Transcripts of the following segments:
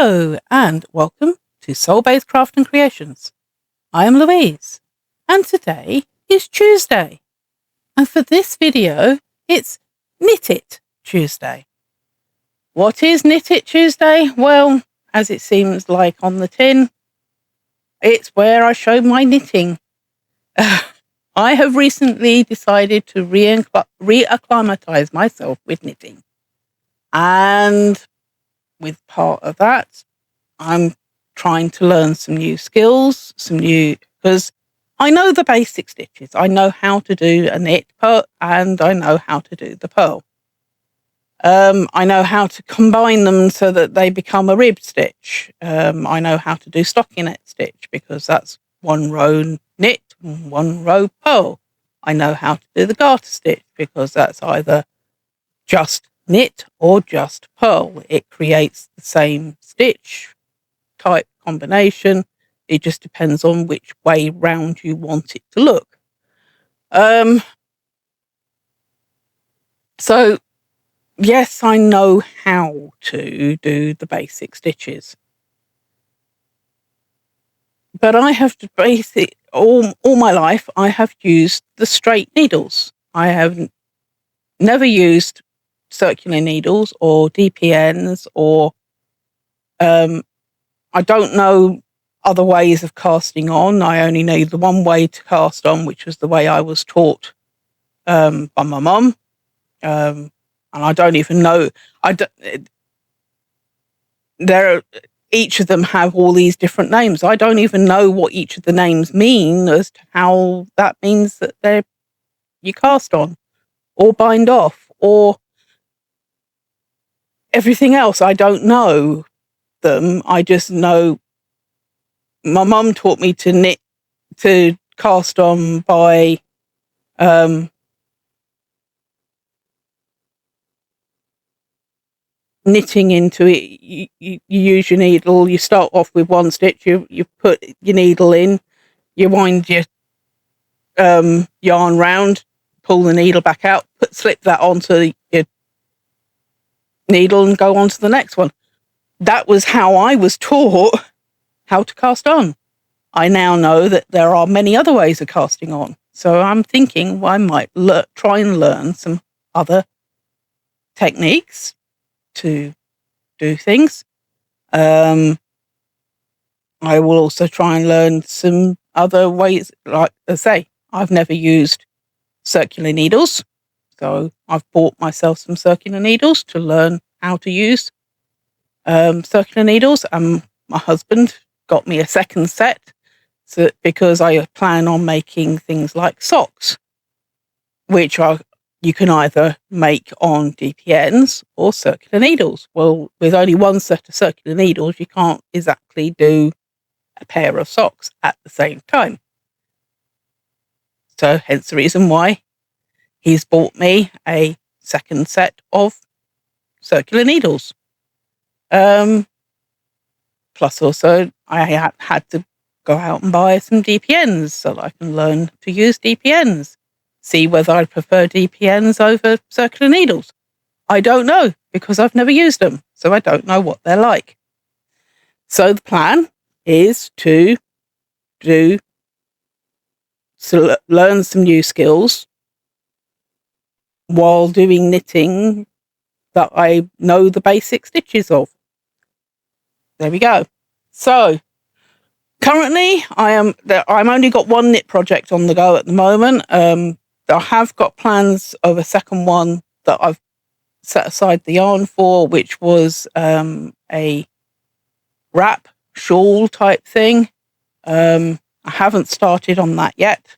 Hello and welcome to Soul-Based Craft and Creations. I am Louise and today is Tuesday. And for this video, it's Knit It Tuesday. What is Knit It Tuesday? Well, as it seems like on the tin, it's where I show my knitting. I have recently decided to reacclimatise myself with knitting. And with part of that, I'm trying to learn some new skills, because I know the basic stitches. I know how to do a knit purl and I know how to do the purl. I know how to combine them so that they become a rib stitch. I know how to do stockinette stitch because that's one row knit, one row purl. I know how to do the garter stitch because that's either just knit or just purl. It creates the same stitch type combination. It just depends on which way round you want it to look. So yes, I know how to do the basic stitches, but I have to all my life I have used the straight needles. I have never used circular needles or DPNs, or I don't know other ways of casting on. I only know the one way to cast on, which was the way I was taught by my mum. And I don't even know. Each of them have all these different names. I don't even know what each of the names mean as to how that means that you cast on or bind off or everything else. I don't know them. I just know my mum taught me to cast on by knitting into it. You use your needle. You start off with one stitch. You put your needle in. You wind your yarn round. Pull the needle back out. Slip that onto your needle and go on to the next one. That was how I was taught how to cast on. I now know that there are many other ways of casting on. So I'm thinking I might try and learn some other techniques to do things. I will also try and learn some other ways. Like I say, I've never used circular needles. So I've bought myself some circular needles to learn how to use circular needles. And my husband got me a second set because I plan on making things like socks, which you can either make on DPNs or circular needles. Well, with only one set of circular needles, you can't exactly do a pair of socks at the same time. So hence the reason why he's bought me a second set of circular needles. Plus also I had to go out and buy some DPNs so that I can learn to use DPNs. See whether I prefer DPNs over circular needles. I don't know because I've never used them, so I don't know what they're like. So the plan is to learn some new skills while doing knitting that I know the basic stitches of. There we go. So currently I'm only got one knit project on the go at the moment. I have got plans of a second one that I've set aside the yarn for, which was a wrap shawl type thing. I haven't started on that yet.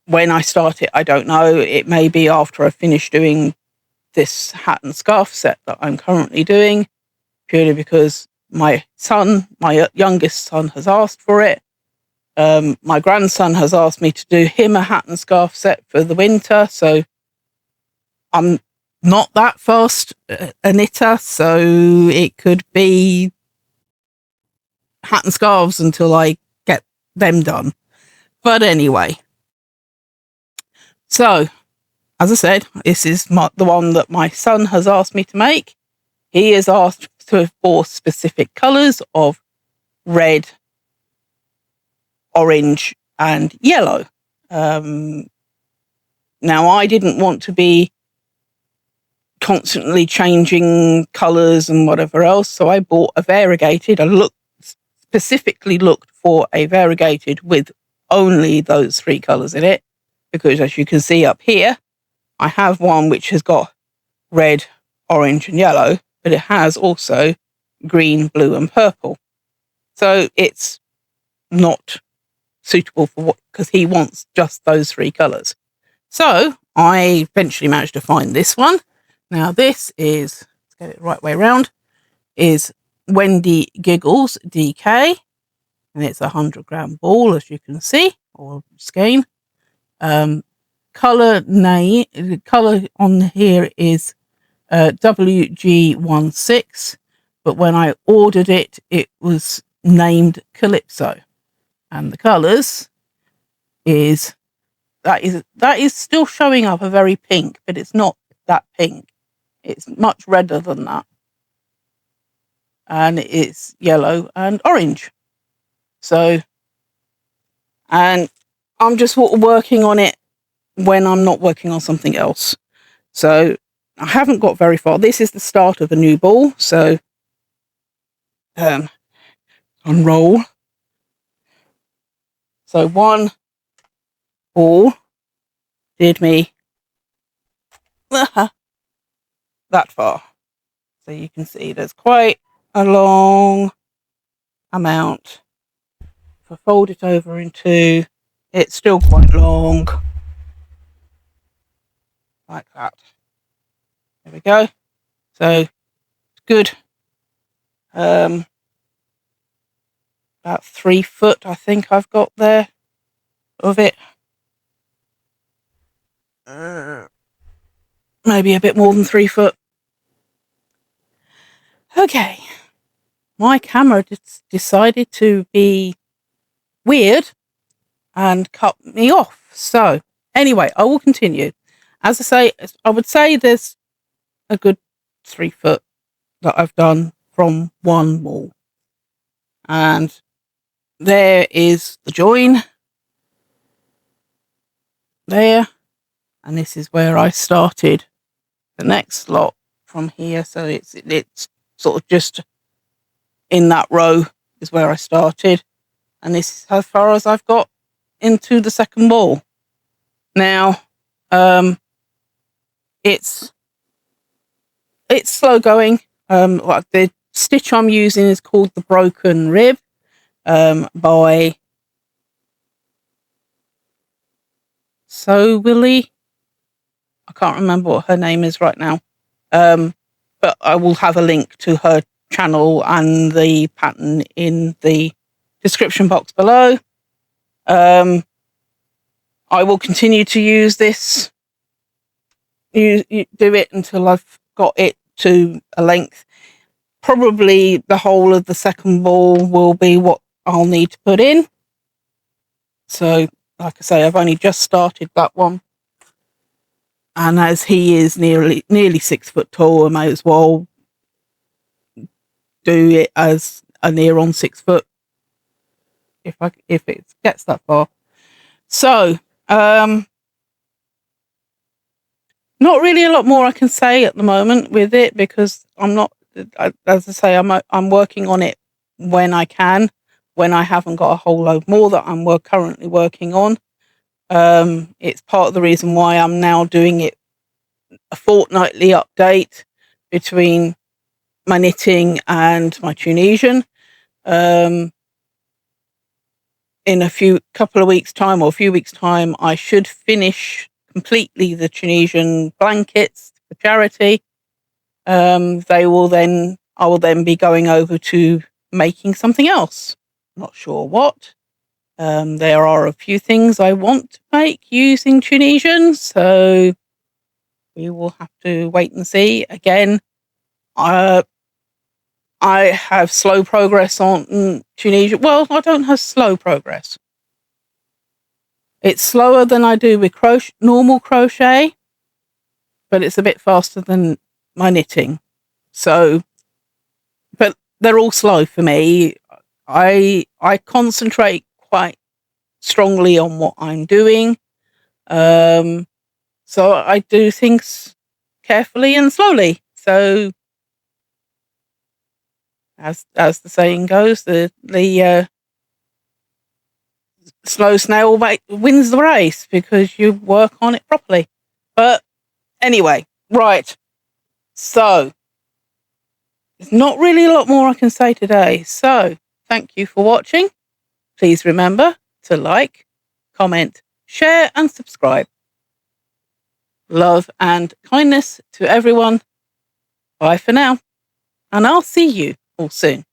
When I start it, I don't know. It may be after I finish doing this hat and scarf set that I'm currently doing, purely because my youngest son has asked for it. My grandson has asked me to do him a hat and scarf set for the winter, so I'm not that fast a knitter, so it could be hat and scarves until I get them done. But anyway, so as I said, this is the one that my son has asked me to make. he has asked for specific colours of red, orange and yellow. Now, I didn't want to be constantly changing colours and whatever else, so I bought a variegated. I specifically looked for a variegated with only those 3 colours in it, because as you can see up here, I have one which has got red, orange and yellow, but it has also green, blue and purple. So it's not suitable for what, because he wants just those 3 colours. So I eventually managed to find this one. Now this is, let's get it the right way around, is Wendy Giggles DK, and it's a 100-gram ball, as you can see, or skein. Colour on here is WG16, but when I ordered it, it was named Calypso, and the colours is that is still showing up a very pink, but it's not that pink. It's much redder than that, and it's yellow and orange. So, and I'm just working on it when I'm not working on something else. So I haven't got very far. This is the start of a new ball. So unroll. So one ball did me that far. So you can see there's quite a long amount. If I fold it over in 2, it's still quite long. Like that. There we go. So it's good. About 3 foot, I think I've got there of it. Maybe a bit more than 3 foot. Okay. My camera decided to be weird and cut me off. So anyway, I will continue. As I say, I would say there's a good 3 foot that I've done from one wall. And there is the join there. And this is where I started the next lot from here. So it's sort of just in that row is where I started. And this is as far as I've got into the second wall. Now, it's slow going. Like the stitch I'm using is called the Broken Rib by So Willie. I can't remember what her name is right now, but I will have a link to her channel and the pattern in the description box below. I will continue to use this. You do it until I've got it to a length. Probably the whole of the second ball will be what I'll need to put in. So, like I say, I've only just started that one. And as he is nearly 6 foot tall, I may as well do it as a near on 6 foot if it gets that far. So, not really a lot more I can say at the moment with it, because I'm not, as I say, I'm working on it when I can, when I haven't got a whole load more that I'm currently working on. It's part of the reason why I'm now doing it a fortnightly update between my knitting and my Tunisian. In a couple of weeks' time, or a few weeks' time, I should finish completely the Tunisian blankets for charity. I will then be going over to making something else. Not sure what. There are a few things I want to make using Tunisian, so we will have to wait and see. Again, I have slow progress on Tunisian. Well, I don't have slow progress. It's slower than I do with normal crochet, but it's a bit faster than my knitting. So, but they're all slow for me. I concentrate quite strongly on what I'm doing. So I do things carefully and slowly. So as the saying goes, the slow snail wins the race because you work on it properly. But anyway, right. So there's not really a lot more I can say today. So thank you for watching. Please remember to like, comment, share and subscribe. Love and kindness to everyone. Bye for now. And I'll see you all soon.